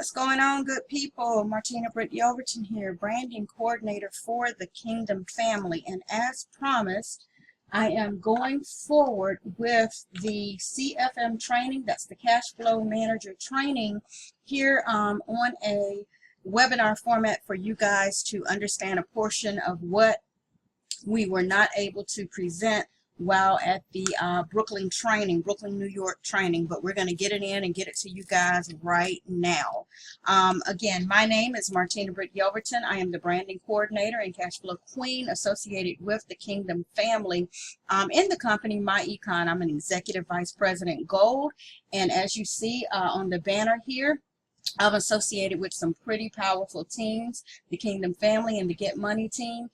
What's going on, good people? Martina Britt Yelverton here, branding coordinator for the Kingdom Family. And as promised, I am going forward with the CFM training. That's the Cashflow Manager training here on a webinar format for you guys to understand a portion of what we were not able to present while at the Brooklyn, New York training, but we're going to get it in and get it to you guys right now. Again, my name is Martina Britt Yelverton. I am the branding coordinator and cash flow queen associated with the Kingdom Family. In the company myEcon, I'm an executive vice president gold, and as you see on the banner here, I'm associated with some pretty powerful teams, the Kingdom Family and the Get Money team.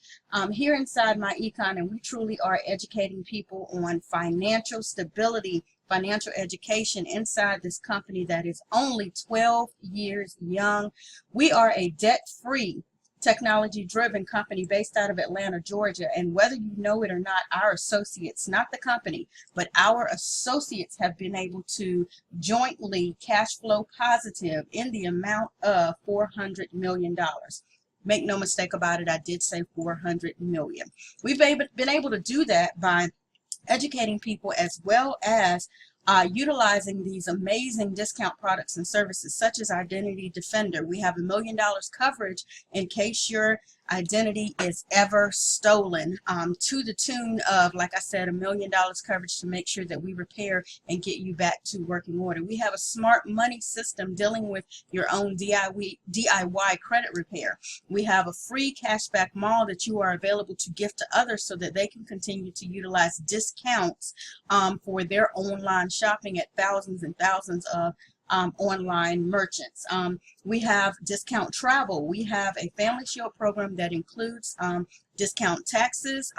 Here inside myEcon, and we truly are educating people on financial stability, financial education inside this company that is only 12 years young. We are a debt-free, technology-driven company based out of Atlanta, Georgia, and whether you know it or not, our associates, not the company, but our associates have been able to jointly cash flow positive in the amount of $400 million. Make no mistake about it, I did say 400 million. We've been able to do that by educating people as well as utilizing these amazing discount products and services such as Identity Defender. We have $1 million coverage in case your identity is ever stolen, to the tune of, like I said, $1 million coverage to make sure that we repair and get you back to working order. We have a smart money system dealing with your own DIY credit repair. We have a free cashback mall that you are available to gift to others so that they can continue to utilize discounts for their online shopping at thousands and thousands of online merchants. We have discount travel. We have a family shield program that includes discount taxes,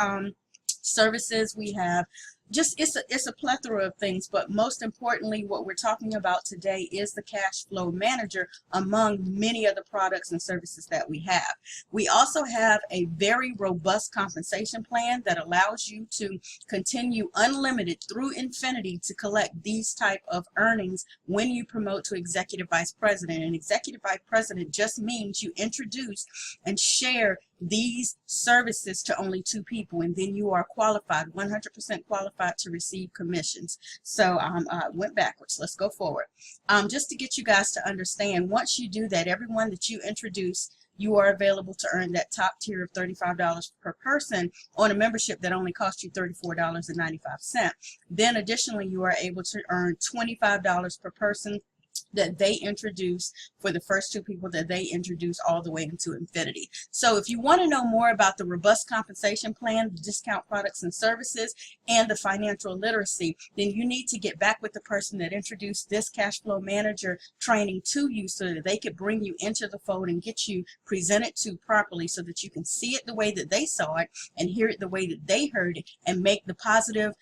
services. We have it's a plethora of things, but most importantly, what we're talking about today is the Cashflow Manager among many other products and services that we have. We also have a very robust compensation plan that allows you to continue unlimited through infinity to collect these type of earnings when you promote to executive vice president. And executive vice president just means you introduce and share these services to only 2 people, and then you are qualified, 100% qualified to receive commissions. So went backwards. Let's go forward. Just to get you guys to understand, once you do that, everyone that you introduce, you are available to earn that top tier of $35 per person on a membership that only costs you $34.95. Then additionally, you are able to earn $25 per person that they introduce for the first 2 people that they introduce all the way into infinity. So if you want to know more about the robust compensation plan, the discount products and services, and the financial literacy, then you need to get back with the person that introduced this Cashflow Manager training to you so that they could bring you into the fold and get you presented to properly so that you can see it the way that they saw it and hear it the way that they heard it and make the positive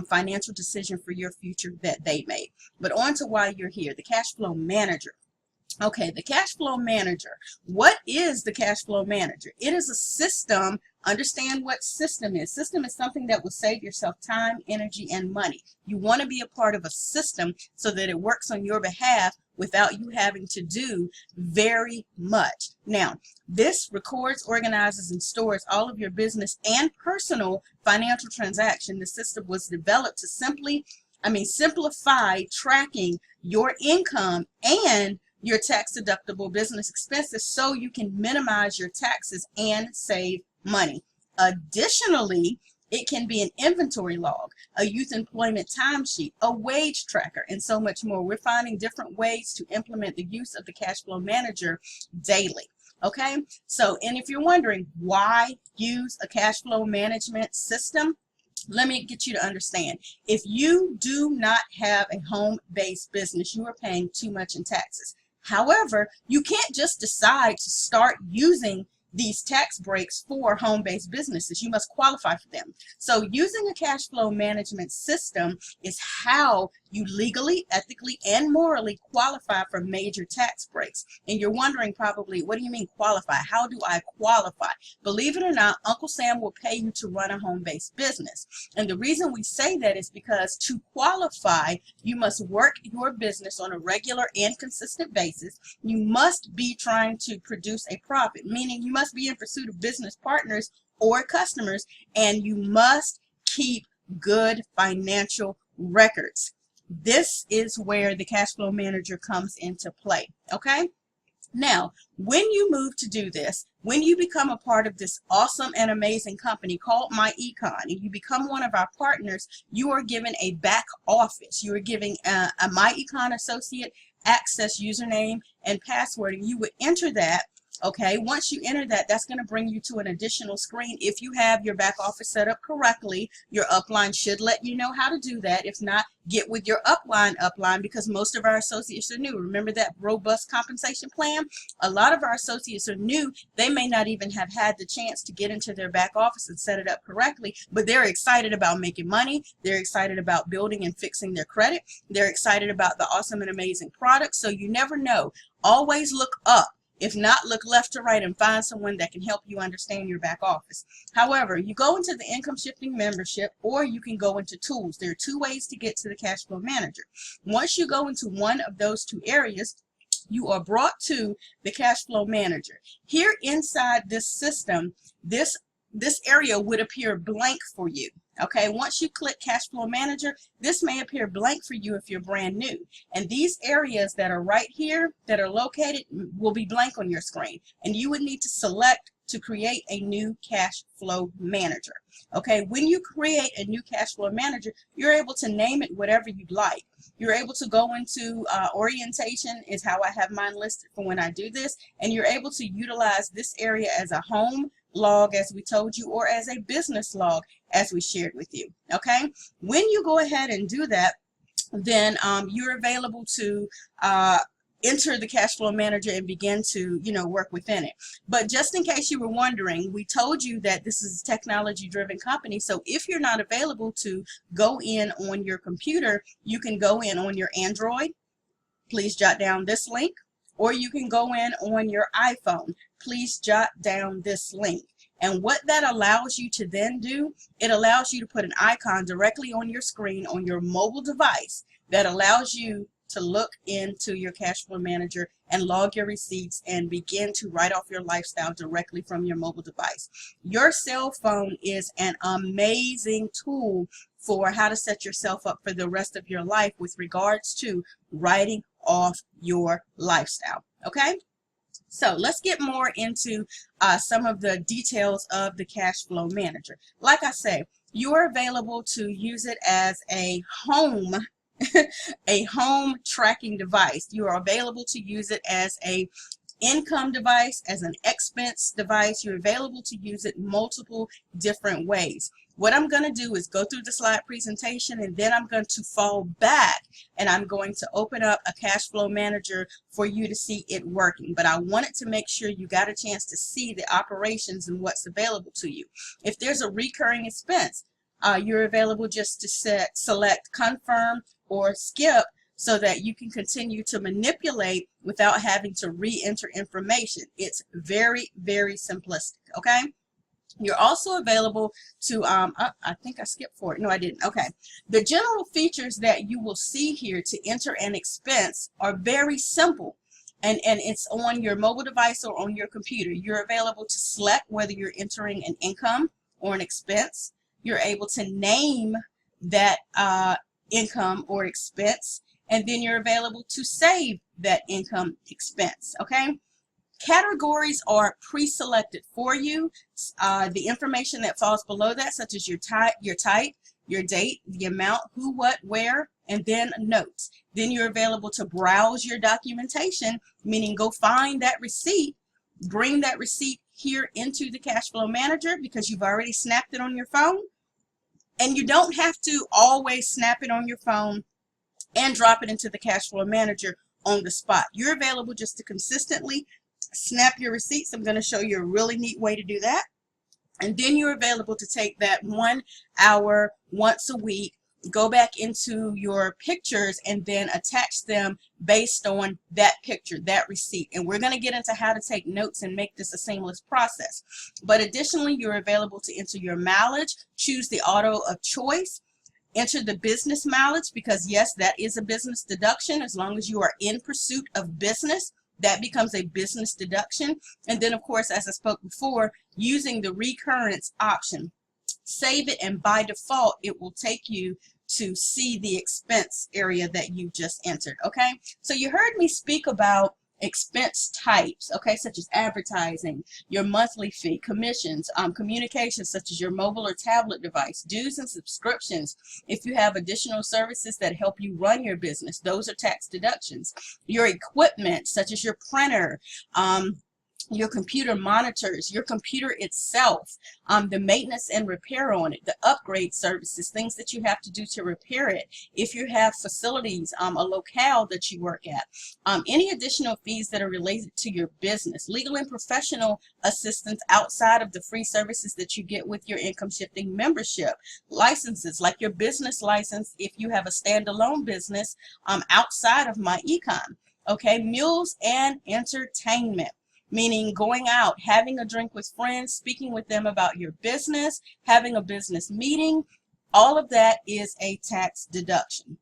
financial decision for your future that they made. But on to why you're here, the Cashflow Manager. Okay, the Cashflow Manager. What is the Cashflow Manager? It is a system. Understand what system is. System is something that will save yourself time, energy, and money. You want to be a part of a system so that it works on your behalf without you having to do very much. Now, this records, organizes, and stores all of your business and personal financial transaction. The system was developed to simplify tracking your income and your tax deductible business expenses so you can minimize your taxes and save money. Additionally, it can be an inventory log, a youth employment timesheet, a wage tracker, and so much more. We're finding different ways to implement the use of the Cashflow Manager daily. Okay, so, and if you're wondering why use a cash flow management system, let me get you to understand. If you do not have a home-based business, you are paying too much in taxes. However, you can't just decide to start using these tax breaks for home-based businesses. You must qualify for them. So using a cash flow management system is how you legally, ethically, and morally qualify for major tax breaks. And you're wondering probably, what do you mean qualify? How do I qualify? Believe it or not, Uncle Sam will pay you to run a home-based business. And the reason we say that is because to qualify, you must work your business on a regular and consistent basis. You must be trying to produce a profit, meaning you must be in pursuit of business partners or customers, and you must keep good financial records. This is where the cash flow manager comes into play. Okay, now when you move to do this, when you become a part of this awesome and amazing company called myEcon, and you become one of our partners, you are given a back office. You are giving a myEcon associate access username and password, and you would enter that. Okay, once you enter that, that's going to bring you to an additional screen. If you have your back office set up correctly, your upline should let you know how to do that. If not, get with your upline, because most of our associates are new. Remember that robust compensation plan? A lot of our associates are new. They may not even have had the chance to get into their back office and set it up correctly, but they're excited about making money. They're excited about building and fixing their credit. They're excited about the awesome and amazing products. So you never know. Always look up. If not, look left to right and find someone that can help you understand your back office. However, you go into the income shifting membership, or you can go into tools. There are two ways to get to the cash flow manager. Once you go into one of those two areas, you are brought to the cash flow manager. Here inside this system, this area would appear blank for you. Okay, once you click cash flow manager, this may appear blank for you if you're brand new. And these areas that are right here that are located will be blank on your screen. And you would need to select to create a new cash flow manager. Okay, when you create a new cash flow manager, you're able to name it whatever you'd like. You're able to go into orientation is how I have mine listed for when I do this. And you're able to utilize this area as a home log, as we told you, or as a business log, as we shared with you. Okay, when you go ahead and do that, then you're available to enter the cash flow manager and begin to, work within it. But just in case you were wondering, we told you that this is a technology driven company. So if you're not available to go in on your computer, you can go in on your Android. Please jot down this link. Or you can go in on your iPhone. Please jot down this link. And what that allows you to then do, it allows you to put an icon directly on your screen on your mobile device that allows you to look into your cash flow manager and log your receipts and begin to write off your lifestyle directly from your mobile device. Your cell phone is an amazing tool for how to set yourself up for the rest of your life with regards to writing off your lifestyle. Okay, so let's get more into some of the details of the cash flow manager. Like I say, you are available to use it as a home a home tracking device. You are available to use it as a income device, as an expense device. You're available to use it multiple different ways. What I'm going to do is go through the slide presentation, and then I'm going to fall back and I'm going to open up a cash flow manager for you to see it working. But I wanted to make sure you got a chance to see the operations and what's available to you. If there's a recurring expense, you're available just to select confirm or skip, so that you can continue to manipulate without having to re-enter information. It's very, very simplistic. Okay, you're also available to I think I skipped for it. No, I didn't. Okay, the general features that you will see here to enter an expense are very simple, and it's on your mobile device or on your computer. You're available to select whether you're entering an income or an expense. You're able to name that income or expense, and then you're available to save that income expense. Okay, categories are pre-selected for you. The information that falls below that, such as your type, your date, the amount, who, what, where, and then notes. Then you're available to browse your documentation, meaning go find that receipt, bring that receipt here into the cash flow manager because you've already snapped it on your phone. And you don't have to always snap it on your phone and drop it into the cash flow manager on the spot. You're available just to consistently snap your receipts. I'm going to show you a really neat way to do that. And then you're available to take that 1 hour once a week go back into your pictures and then attach them based on that picture, that receipt. And we're going to get into how to take notes and make this a seamless process. But additionally, you're available to enter your mileage, choose the auto of choice, enter the business mileage, because yes, that is a business deduction. As long as you are in pursuit of business, that becomes a business deduction. And then of course, as I spoke before, using the recurrence option, save it, and by default it will take you to see the expense area that you just entered. Okay, so you heard me speak about expense types, okay, such as advertising, your monthly fee, commissions, communications such as your mobile or tablet device, dues and subscriptions. If you have additional services that help you run your business, those are tax deductions. Your equipment such as your printer, your computer monitors, your computer itself, the maintenance and repair on it, the upgrade services, things that you have to do to repair it. If you have facilities, a locale that you work at, any additional fees that are related to your business, legal and professional assistance outside of the free services that you get with your income shifting membership, licenses like your business license if you have a standalone business outside of myEcon, okay, meals and entertainment, meaning going out, having a drink with friends, speaking with them about your business, having a business meeting, all of that is a tax deduction.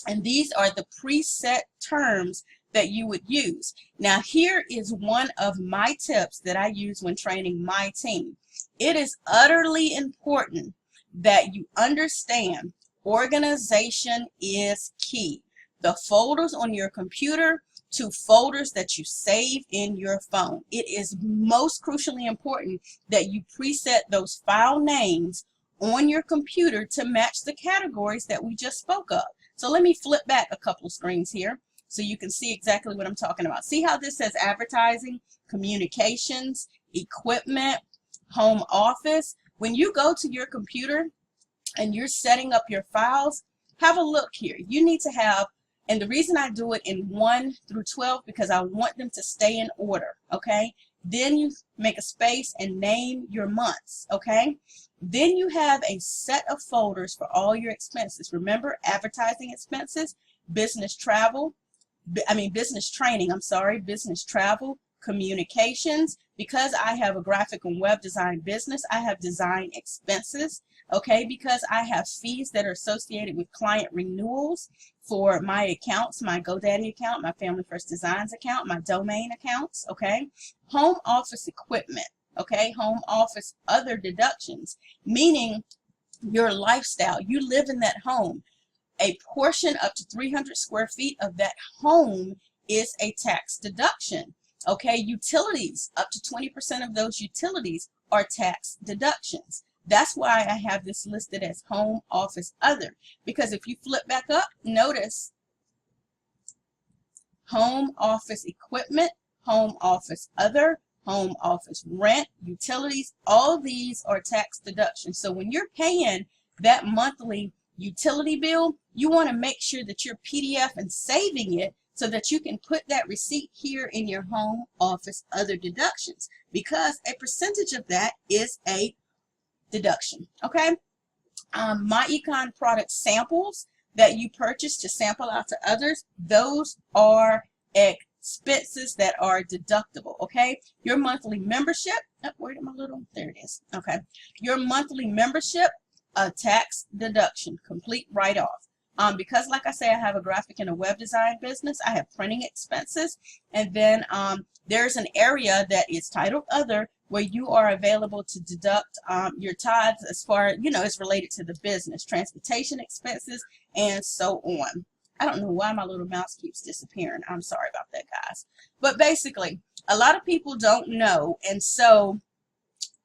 And these are the preset terms that you would use. Now, here is one of my tips that I use when training my team. It is utterly important that you understand organization is key. The folders on your computer to folders that you save in your phone. It is most crucially important that you preset those file names on your computer to match the categories that we just spoke of. So let me flip back a couple of screens here so you can see exactly what I'm talking about. See how this says advertising, communications, equipment, home office. When you go to your computer and you're setting up your files, have a look here. You need to have, and the reason I do it in 1 through 12 because I want them to stay in order, okay? Then you make a space and name your months, okay? Then you have a set of folders for all your expenses. Remember, advertising expenses, business travel, business training, business travel, communications. Because I have a graphic and web design business, I have design expenses, okay? Because I have fees that are associated with client renewals for my accounts, my GoDaddy account, my Family First Designs account, my domain accounts, okay? Home office equipment, okay? Home office other deductions, meaning your lifestyle. You live in that home. A portion up to 300 square feet of that home is a tax deduction. Okay, utilities, up to 20% of those utilities are tax deductions. That's why I have this listed as home office other, because if you flip back up, notice home office equipment, home office other, home office rent, utilities, all these are tax deductions. So when you're paying that monthly utility bill, you want to make sure that you're PDF and saving it so that you can put that receipt here in your home office other deductions, because a percentage of that is a deduction, okay? myEcon product samples that you purchase to sample out to others, those are expenses that are deductible, okay? Your monthly membership, oh, where did my little, there it is, okay. Your monthly membership, a tax deduction, complete write-off. Because like I say, I have a graphic and a web design business, I have printing expenses, and then there's an area that is titled other where you are available to deduct your tithes as far, it's related to the business, transportation expenses, and so on. I don't know why my little mouse keeps disappearing. I'm sorry about that, guys. But basically, a lot of people don't know, and so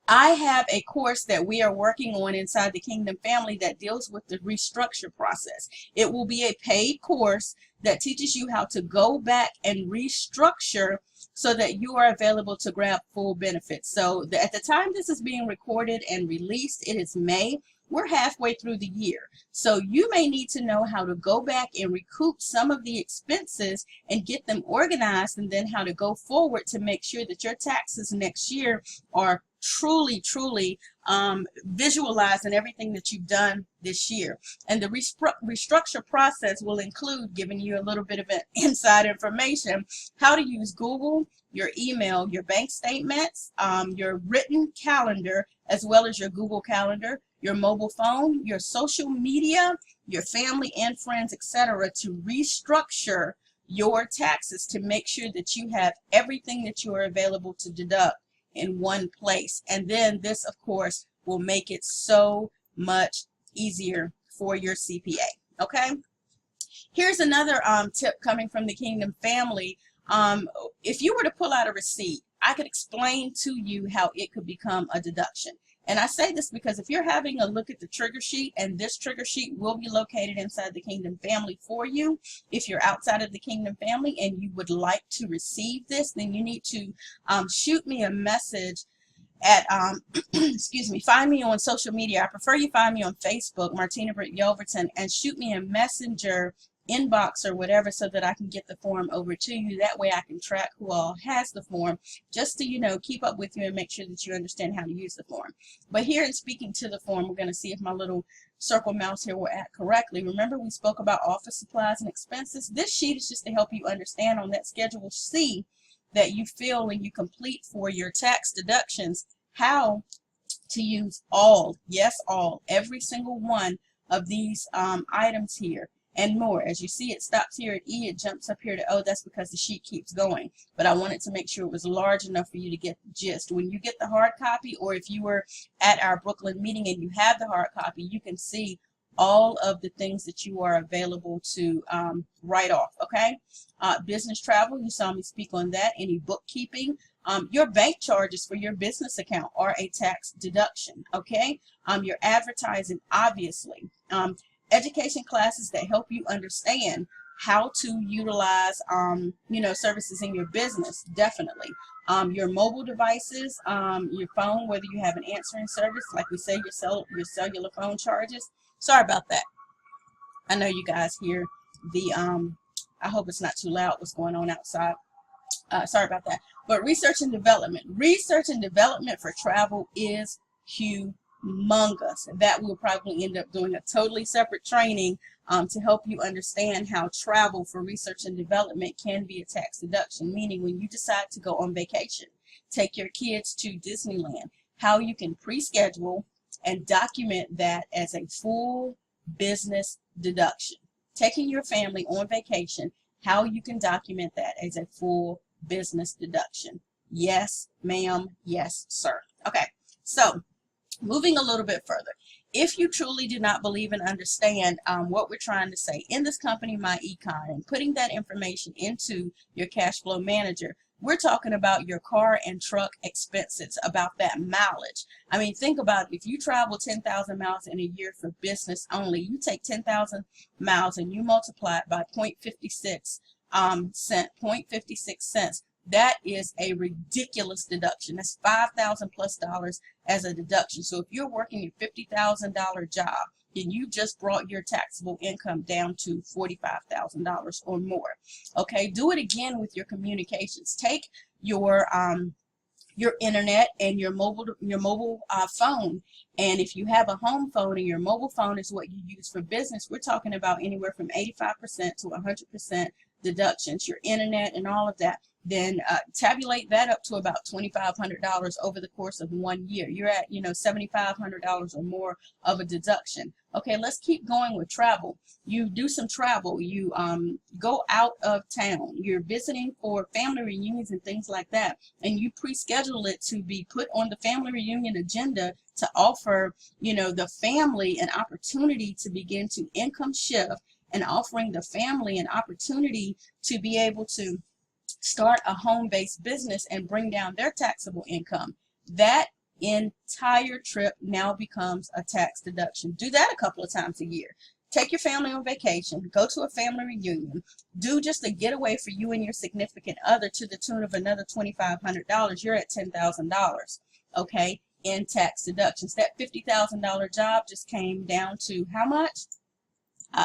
I have a course that we are working on inside the Kingdom Family that deals with the restructure process. It will be a paid course that teaches you how to go back and restructure so that you are available to grab full benefits. So at the time this is being recorded and released, it is May. We're halfway through the year. So you may need to know how to go back and recoup some of the expenses and get them organized, and then how to go forward to make sure that your taxes next year are truly visualizing everything that you've done this year. And the restructure process will include giving you a little bit of inside information, how to use Google, your email, your bank statements, your written calendar, as well as your Google Calendar, your mobile phone, your social media, your family and friends, etc., to restructure your taxes to make sure that you have everything that you are available to deduct in one place. And then this, of course, will make it so much easier for your CPA. Okay, here's another tip coming from the Kingdom family. If you were to pull out a receipt, I could explain to you how it could become a deduction. And I say this because if you're having a look at the trigger sheet, and this trigger sheet will be located inside the Kingdom family for you. If you're outside of the Kingdom family and you would like to receive this, then you need to shoot me a message at, excuse me, find me on social media. I prefer you find me on Facebook, Martina Britt Yelverton, and shoot me a messenger inbox or whatever so that I can get the form over to you. That way I can track who all has the form, just to, you know, keep up with you and make sure that you understand how to use the form. But here in speaking to the form, we're going to see if my little circle mouse here will act correctly. Remember, we spoke about office supplies and expenses. This sheet is just to help you understand on that Schedule C that you fill and you complete for your tax deductions how to use all, yes, all, every single one of these items here and more. As you see, it stops here at E, it jumps up here to O. That's because the sheet keeps going. But I wanted to make sure it was large enough for you to get the gist. When you get the hard copy, or if you were at our Brooklyn meeting and you have the hard copy, you can see all of the things that you are available to write off. Okay, business travel, you saw me speak on that. Any bookkeeping, your bank charges for your business account are a tax deduction. Okay, your advertising, obviously. Education classes that help you understand how to utilize you know, services in your business, definitely. Your mobile devices, your phone, whether you have an answering service, like we say, your cellular phone charges. Sorry about that. I know you guys hear the I hope it's not too loud what's going on outside. Sorry about that. But research and development for travel is humongous. That we'll probably end up doing a totally separate training to help you understand how travel for research and development can be a tax deduction, meaning when you decide to go on vacation, take your kids to Disneyland, how you can pre-schedule and document that as a full business deduction. Taking your family on vacation, how you can document that as a full business deduction. Yes, ma'am. Yes, sir. Okay, so moving a little bit further, if you truly do not believe and understand what we're trying to say in this company, myEcon, and putting that information into your Cashflow Manager, we're talking about your car and truck expenses, about that mileage. I mean, think about it. If you travel 10,000 miles in a year for business only, you take 10,000 miles and you multiply it by 0.56 cents. That is a ridiculous deduction. That's $5,000+ as a deduction. So if you're working a $50,000 job, then you just brought your taxable income down to $45,000 or more. Okay, do it again with your communications. Take your internet and your mobile phone, and if you have a home phone and your mobile phone is what you use for business, we're talking about anywhere from 85% to 100% deductions. Your internet and all of that, then tabulate that up to about $2,500 over the course of 1 year. You're at, you know, $7,500 or more of a deduction. Okay, let's keep going with travel. You do some travel, you go out of town, you're visiting for family reunions and things like that, and you pre-schedule it to be put on the family reunion agenda to offer, you know, the family an opportunity to begin to income shift, and offering the family an opportunity to be able to start a home-based business and bring down their taxable income. That entire trip now becomes a tax deduction. Do that a couple of times a year. Take your family on vacation, go to a family reunion, do just a getaway for you and your significant other to the tune of another $2,500. You're at $10,000, okay, in tax deductions. That $50,000 job just came down to how much?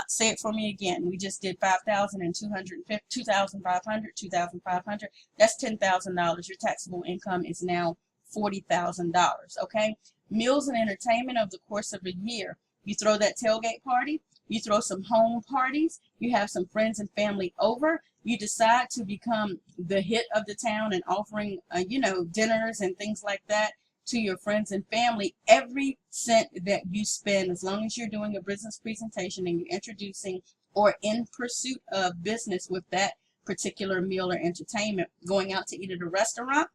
Say it for me again. We just did 5,250, 2,500, 2,500. That's $10,000. Your taxable income is now $40,000, okay? Meals and entertainment over the course of a year. You throw that tailgate party, you throw some home parties, you have some friends and family over, you decide to become the hit of the town and offering, you know, dinners and things like that to your friends and family. Every cent that you spend, as long as you're doing a business presentation and you're introducing or in pursuit of business with that particular meal or entertainment, going out to eat at a restaurant,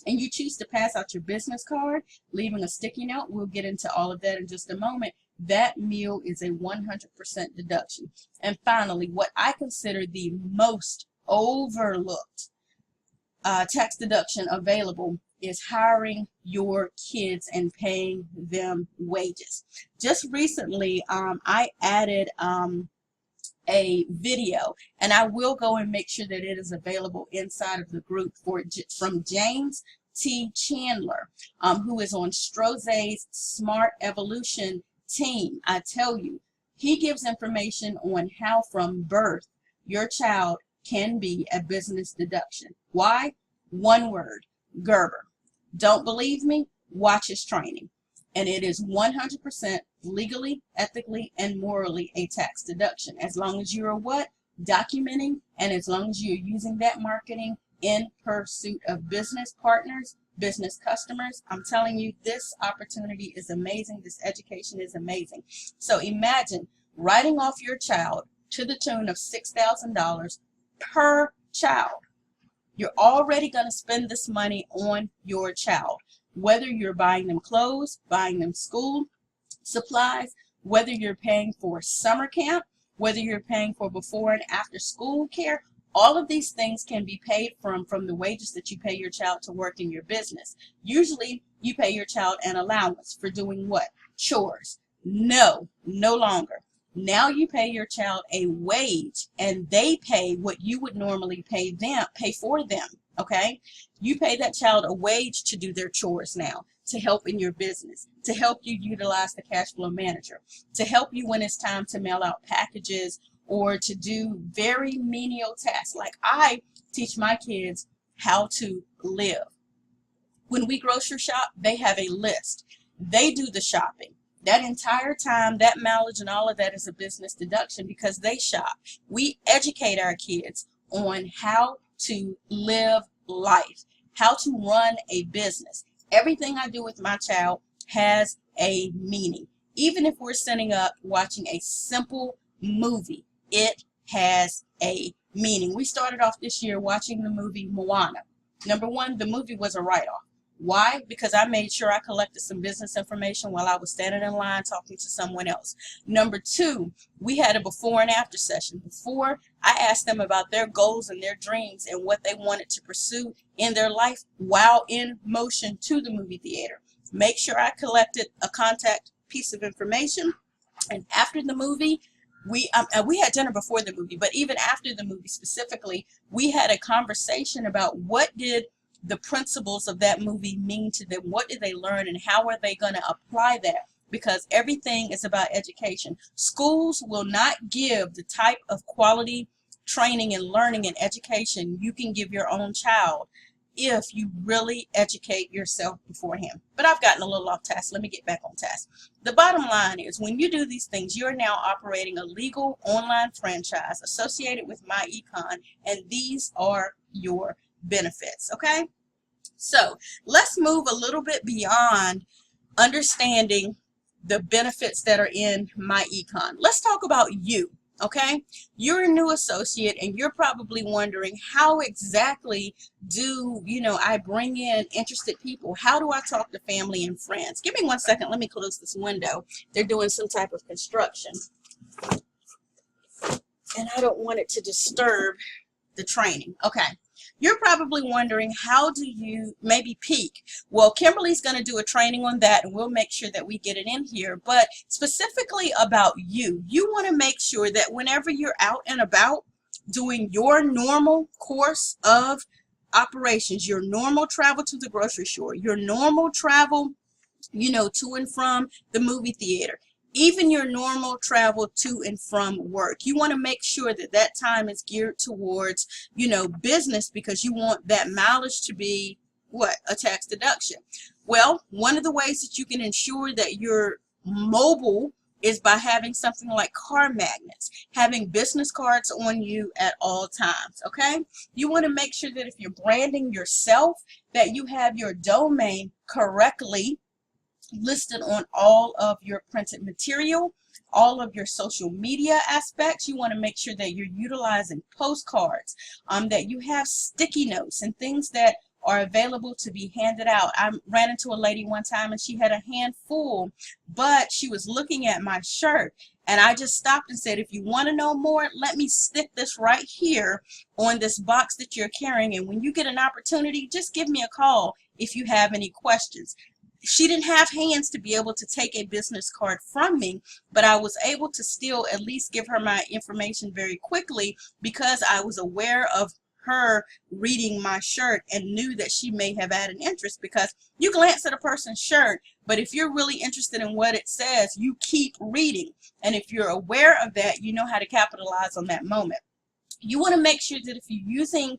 and you choose to pass out your business card, leaving a sticky note, we'll get into all of that in just a moment, that meal is a 100% deduction. And finally, what I consider the most overlooked tax deduction available is hiring your kids and paying them wages. Just recently, I added a video, and I will go and make sure that it is available inside of the group from James T. Chandler, who is on Stroze's Smart Evolution team. I tell you, he gives information on how from birth your child can be a business deduction. Why? One word: Gerber. Don't believe me? Watch his training. And it is 100% legally, ethically, and morally a tax deduction, as long as you're what? Documenting, and as long as you're using that marketing in pursuit of business partners, business customers. I'm telling you, this opportunity is amazing. This education is amazing. So imagine writing off your child to the tune of $6,000 per child. You're already going to spend this money on your child, whether you're buying them clothes, buying them school supplies, whether you're paying for summer camp, whether you're paying for before and after school care. All of these things can be paid from the wages that you pay your child to work in your business. Usually you pay your child an allowance for doing what? Chores. No longer. Now you pay your child a wage, and they pay what you would normally pay for them, okay? You pay that child a wage to do their chores now, to help in your business, to help you utilize the Cashflow Manager, to help you when it's time to mail out packages or to do very menial tasks. Like I teach my kids how to live. When we grocery shop, they have a list. They do the shopping. That entire time, that mileage and all of that is a business deduction because they shop. We educate our kids on how to live life, how to run a business. Everything I do with my child has a meaning. Even if we're sitting up watching a simple movie, it has a meaning. We started off this year watching the movie Moana. Number one, the movie was a write-off. Why? Because I made sure I collected some business information while I was standing in line talking to someone else. Number two, we had a before and after session. Before, I asked them about their goals and their dreams and what they wanted to pursue in their life while in motion to the movie theater. Make sure I collected a contact piece of information. And after the movie, we had dinner before the movie, but even after the movie specifically, we had a conversation about what did the principles of that movie mean to them. What did they learn and how are they going to apply that? Because everything is about education. Schools will not give the type of quality training and learning and education you can give your own child if you really educate yourself beforehand. But I've gotten a little off task. Let me get back on task. The bottom line is when you do these things, you're now operating a legal online franchise associated with myEcon, and these are your benefits. Okay, so let's move a little bit beyond understanding the benefits that are in myEcon. Let's talk about you. Okay, you're a new associate and you're probably wondering, how exactly do I bring in interested people? How do I talk to family and friends? Give me 1 second. Let me close this window. They're doing some type of construction and I don't want it to disturb the training. Okay, you're probably wondering, how do you maybe peak? Well, Kimberly's going to do a training on that and we'll make sure that we get it in here. But specifically about you, you want to make sure that whenever you're out and about doing your normal course of operations, your normal travel to the grocery store, your normal travel, to and from the movie theater, even your normal travel to and from work, you want to make sure that that time is geared towards, business, because you want that mileage to be what? A tax deduction. Well, one of the ways that you can ensure that you're mobile is by having something like car magnets, having business cards on you at all times, okay? You want to make sure that if you're branding yourself, that you have your domain correctly listed on all of your printed material, all of your social media aspects. You want to make sure that you're utilizing postcards, that you have sticky notes and things that are available to be handed out. I ran into a lady one time and she had a handful, but she was looking at my shirt. And I just stopped and said, if you want to know more, let me stick this right here on this box that you're carrying. And when you get an opportunity, just give me a call if you have any questions. She didn't have hands to be able to take a business card from me, but I was able to still at least give her my information very quickly because I was aware of her reading my shirt and knew that she may have had an interest, because you glance at a person's shirt, but if you're really interested in what it says, you keep reading. And if you're aware of that, you know how to capitalize on that moment. You want to make sure that if you're using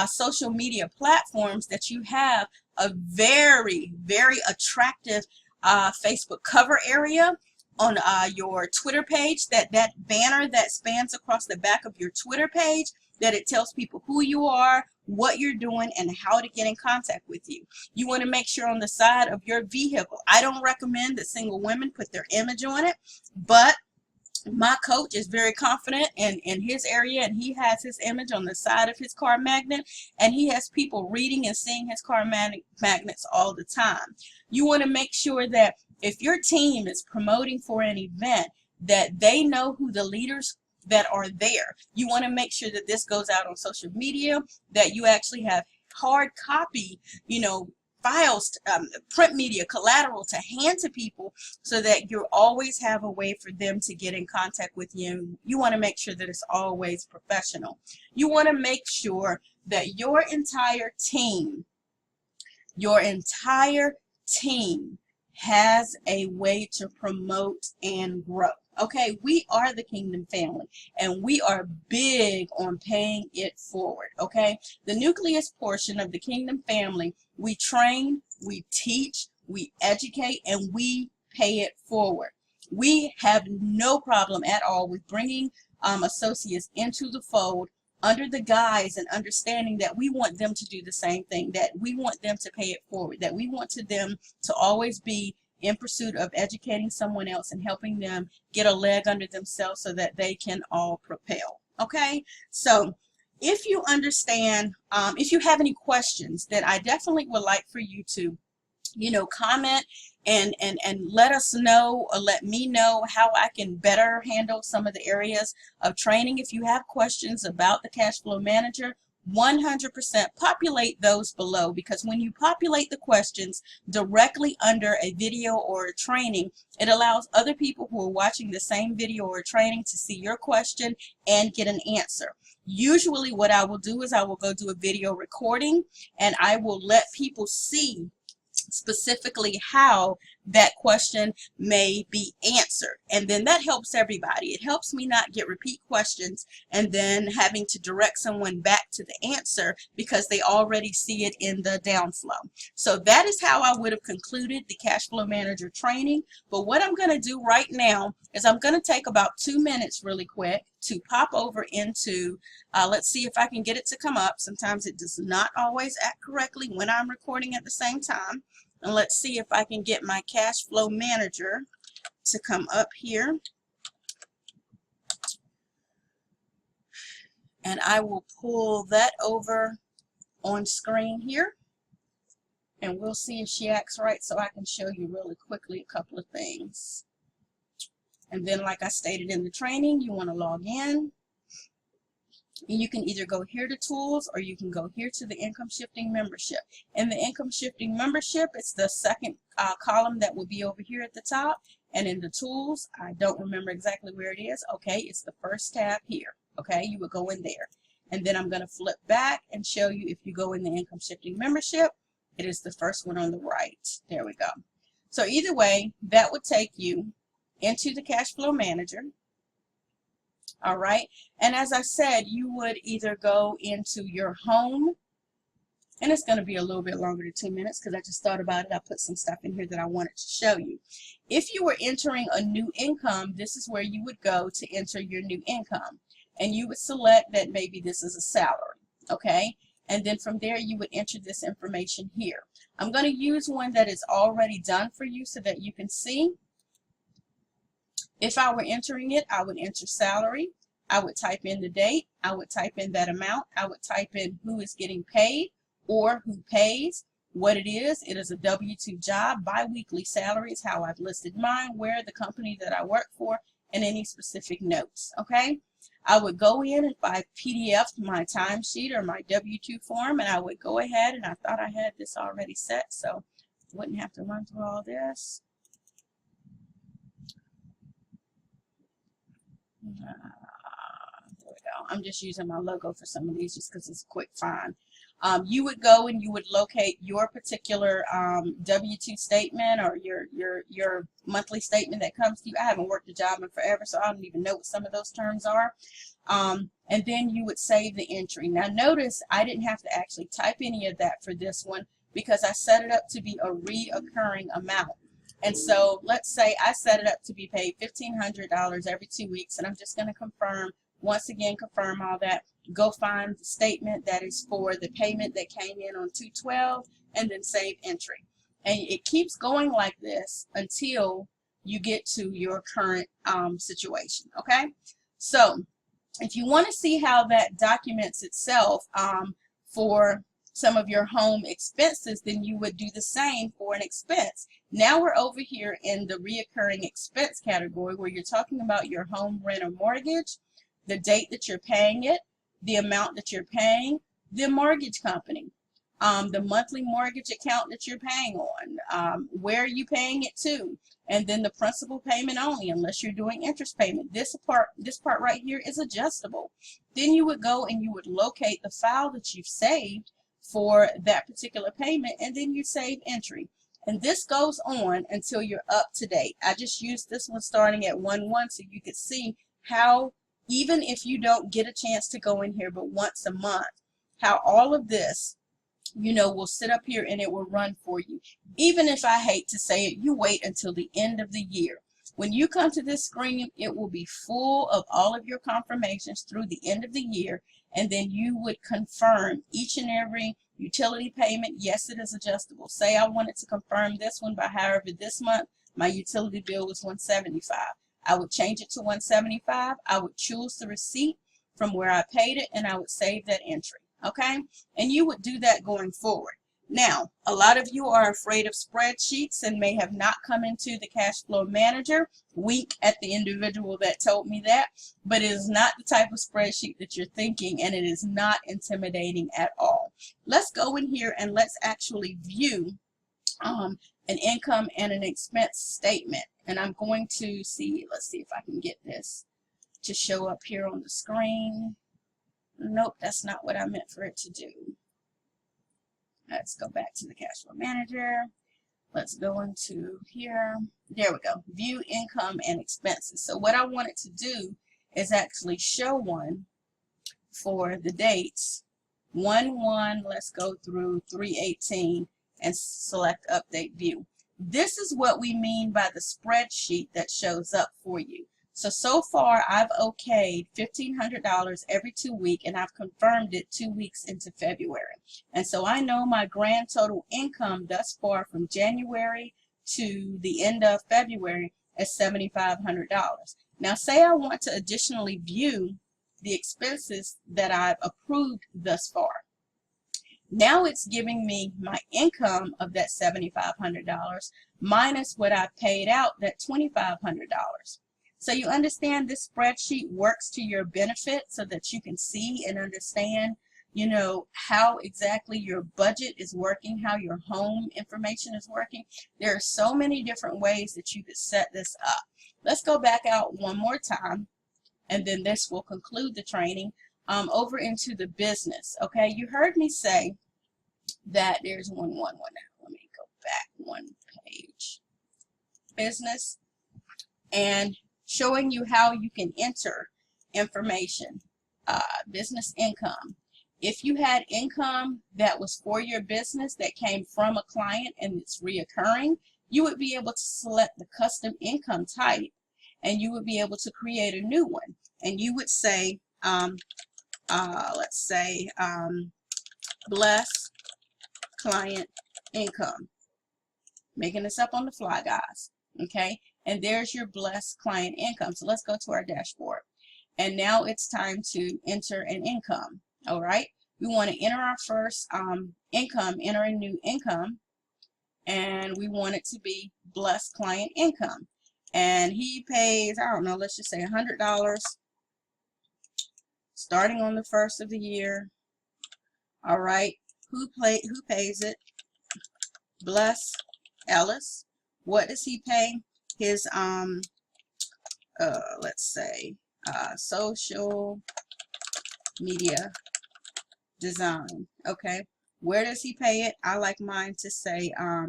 social media platforms, that you have a very, very attractive Facebook cover area on your Twitter page, that banner that spans across the back of your Twitter page, that it tells people who you are, what you're doing, and how to get in contact with you. You want to make sure on the side of your vehicle, I don't recommend that single women put their image on it, but my coach is very confident in his area, and he has his image on the side of his car magnet, and he has people reading and seeing his car magnets all the time. You want to make sure that if your team is promoting for an event, that they know who the leaders that are there. You want to make sure that this goes out on social media, that you actually have hard copy, files, print media, collateral to hand to people, so that you always have a way for them to get in contact with you. You want to make sure that it's always professional. You want to make sure that your entire team has a way to promote and grow. Okay, we are the Kingdom Family, and we are big on paying it forward. Okay, the nucleus portion of the Kingdom Family, we train, we teach, we educate, and we pay it forward. We have no problem at all with bringing associates into the fold under the guise and understanding that we want them to do the same thing, that we want them to pay it forward, that we want them to always be in pursuit of educating someone else and helping them get a leg under themselves so that they can all propel. Okay, so if you understand, if you have any questions, then I definitely would like for you to comment and let us know, or let me know how I can better handle some of the areas of training. If you have questions about the Cashflow Manager, 100% populate those below, because when you populate the questions directly under a video or a training, it allows other people who are watching the same video or training to see your question and get an answer. Usually what I will do is I will go do a video recording, and I will let people see specifically how that question may be answered, and then that helps everybody. It helps me not get repeat questions and then having to direct someone back to the answer because they already see it in the downflow. So that is how I would have concluded the Cashflow Manager training. But what I'm going to do right now is I'm going to take about 2 minutes really quick to pop over into, let's see if I can get it to come up. Sometimes it does not always act correctly when I'm recording at the same time. And let's see if I can get my Cashflow Manager to come up here. And I will pull that over on screen here. And we'll see if she acts right, so I can show you really quickly a couple of things. And then, like I stated in the training, you want to log in. And you can either go here to tools, or you can go here to the income shifting membership. In the income shifting membership, it's the second column that will be over here at the top. And in the tools, I don't remember exactly where it is. Okay, it's the first tab here. Okay, you would go in there. And then I'm going to flip back and show you, if you go in the income shifting membership, it is the first one on the right. There we go. So either way, that would take you into the Cashflow Manager. All right, and as I said, you would either go into your home And it's going to be a little bit longer than 2 minutes because I just thought about it. I put some stuff in here that I wanted to show you. If you were entering a new income, this is where you would go to enter your new income. And you would select that maybe this is a salary, okay? And then from there, you would enter this information here. I'm going to use one that is already done for you so that you can see. If I were entering it, I would enter salary. I would type in the date. I would type in that amount. I would type in who is getting paid or who pays, what it is. It is a W-2 job. Bi-weekly salary is how I've listed mine, where the company that I work for, and any specific notes, okay? I would go in if I PDF'd my timesheet or my W-2 form, and I would go ahead, and I thought I had this already set, so I wouldn't have to run through all this. There we go. I'm just using my logo for some of these just because it's a quick find. You would go and you would locate your particular W-2 statement or your monthly statement that comes to you. I haven't worked a job in forever, so I don't even know what some of those terms are. And then you would save the entry. Now notice I didn't have to actually type any of that for this one because I set it up to be a reoccurring amount. And so let's say I set it up to be paid $1,500 every 2 weeks, and I'm just going to confirm, once again, confirm all that. Go find the statement that is for the payment that came in on 2/12 and then save entry. And it keeps going like this until you get to your current situation, okay? So if you want to see how that documents itself for some of your home expenses, then you would do the same for an expense. Now we're over here in the reoccurring expense category where you're talking about your home rent or mortgage, the date that you're paying it, the amount that you're paying, the mortgage company, the monthly mortgage account that you're paying on, where are you paying it to, and then the principal payment only unless you're doing interest payment. This part right here is adjustable. Then you would go and you would locate the file that you've saved for that particular payment, and then you save entry. And this goes on until you're up to date. I just used this one starting at 1/1 so you could see how, even if you don't get a chance to go in here but once a month, how all of this, you know, will sit up here and it will run for you. Even if, I hate to say it, you wait until the end of the year. When you come to this screen, it will be full of all of your confirmations through the end of the year, and then you would confirm each and every utility payment. Yes, it is adjustable. Say I wanted to confirm this one by however this month my utility bill was $175. I would change it to $175. I would choose the receipt from where I paid it, and I would save that entry, okay? And you would do that going forward. Now, a lot of you are afraid of spreadsheets and may have not come into the Cashflow Manager. Wink at the individual that told me that, but it is not the type of spreadsheet that you're thinking, and it is not intimidating at all. Let's go in here and let's actually view an income and an expense statement. And I'm going to see, let's see if I can get this to show up here on the screen. Nope, that's not what I meant for it to do. Let's go back to the Cashflow Manager. Let's go into here. There we go. View income and expenses. So what I wanted to do is actually show one for the dates. 1/1, let's go through 3/18 and select update view. This is what we mean by the spreadsheet that shows up for you. So far I've okayed $1,500 every 2 weeks, and I've confirmed it 2 weeks into February. And so I know my grand total income thus far from January to the end of February is $7,500. Now say I want to additionally view the expenses that I've approved thus far. Now it's giving me my income of that $7,500 minus what I paid out, that $2,500. So you understand this spreadsheet works to your benefit so that you can see and understand, you know, how exactly your budget is working, how your home information is working. There are so many different ways that you could set this up. Let's go back out one more time, and then this will conclude the training. Over into the business. Okay, you heard me say that there's one now. Let me go back one page. Business, and showing you how you can enter information, business income. If you had income that was for your business that came from a client and it's reoccurring, you would be able to select the custom income type, and you would be able to create a new one. And you would say, let's say, bless client income. Making this up on the fly, guys. Okay, and there's your blessed client income. So let's go to our dashboard. And now it's time to enter an income. All right, we want to enter our first income, enter a new income, and we want it to be blessed client income. And he pays, I don't know, let's just say $100 starting on the 1st of the year. All right, who pays it? Bless Ellis. What does he pay? His let's say social media design. Okay, where does he pay it? I like mine to say how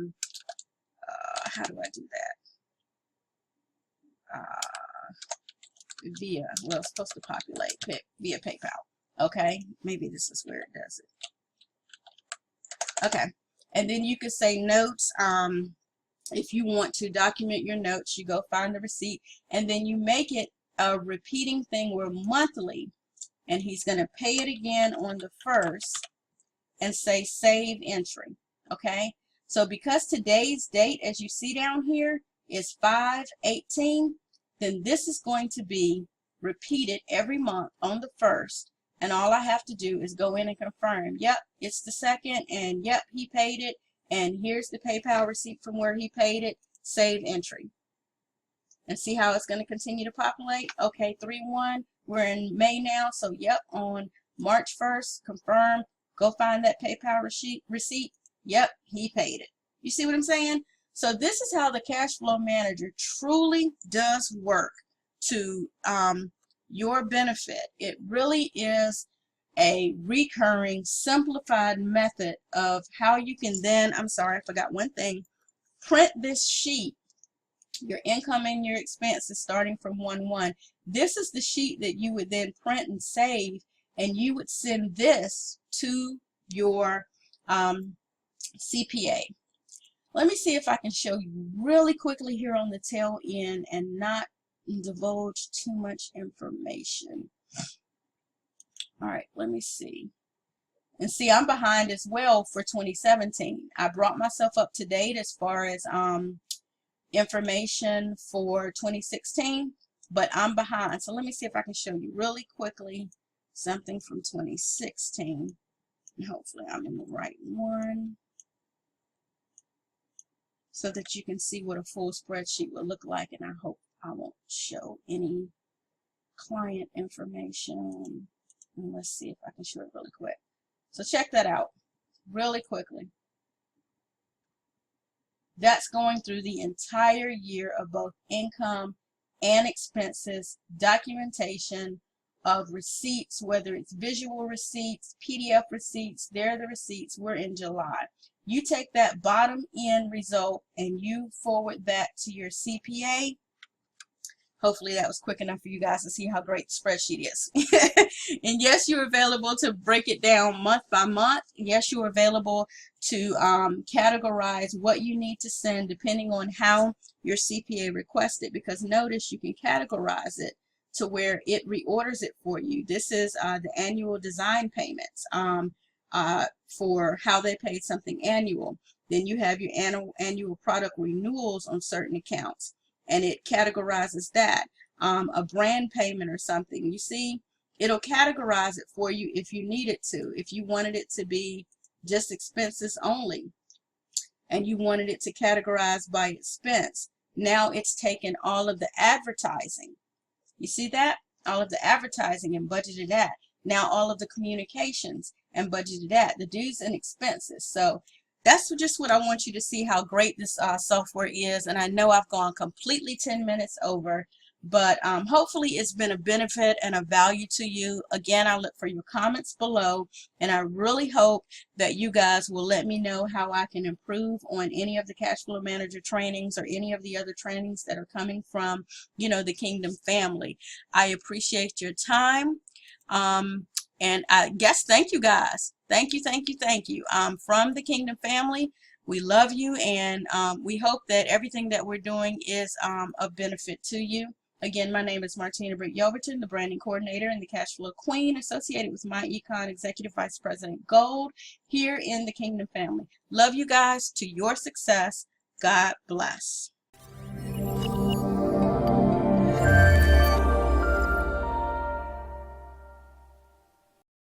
do I do that? Via, well, it's supposed to populate via PayPal. Okay, maybe this is where it does it. Okay, and then you could say notes. If you want to document your notes, you go find the receipt, and then you make it a repeating thing where monthly, and he's going to pay it again on the 1st and say save entry. Okay, so because today's date, as you see down here, is 5/18, then this is going to be repeated every month on the 1st, and all I have to do is go in and confirm, yep, it's the 2nd, and yep, he paid it, and here's the PayPal receipt from where he paid it, save entry. And see how it's going to continue to populate? Okay, 3/1, we're in May now, so yep, on March 1st, confirm, go find that PayPal receipt, yep, he paid it. You see what I'm saying? So this is how the Cashflow Manager truly does work to your benefit. It really is a recurring, simplified method of how you can then, I'm sorry, I forgot one thing, print this sheet, your income and your expenses starting from 1/1. This is the sheet that you would then print and save, and you would send this to your CPA. Let me see if I can show you really quickly here on the tail end and not divulge too much information. All right, let me see. And see, I'm behind as well for 2017. I brought myself up to date as far as information for 2016, but I'm behind. So let me see if I can show you really quickly something from 2016. And hopefully I'm in the right one, so that you can see what a full spreadsheet will look like. And I hope I won't show any client information. And let's see if I can show it really quick. So check that out really quickly. That's going through the entire year of both income and expenses, documentation of receipts, whether it's visual receipts, PDF receipts, they're the receipts. We're in July. You take that bottom end result and you forward that to your CPA. Hopefully that was quick enough for you guys to see how great the spreadsheet is. And yes, you're available to break it down month by month. Yes, you're available to categorize what you need to send depending on how your CPA requests it, because notice you can categorize it to where it reorders it for you. This is the annual design payments for how they paid something annual. Then you have your annual product renewals on certain accounts, and it categorizes that. A brand payment or something, you see, it'll categorize it for you if you need it to. If you wanted it to be just expenses only and you wanted it to categorize by expense, now it's taken all of the advertising. You see that? All of the advertising and budgeted that. Now all of the communications and budgeted that. The dues and expenses. So that's just what I want you to see how great this software is. And I know I've gone completely 10 minutes over, but hopefully it's been a benefit and a value to you. Again, I look for your comments below, and I really hope that you guys will let me know how I can improve on any of the Cashflow Manager trainings or any of the other trainings that are coming from, you know, the Kingdom family. I appreciate your time. And I guess, thank you guys. Thank you, thank you, thank you. From the Kingdom family, we love you, and we hope that everything that we're doing is of benefit to you. Again, my name is Martina Britt Yelverton, the branding coordinator and the Cashflow Queen, associated with myEcon Executive Vice President Gold here in the Kingdom family. Love you guys. To your success. God bless.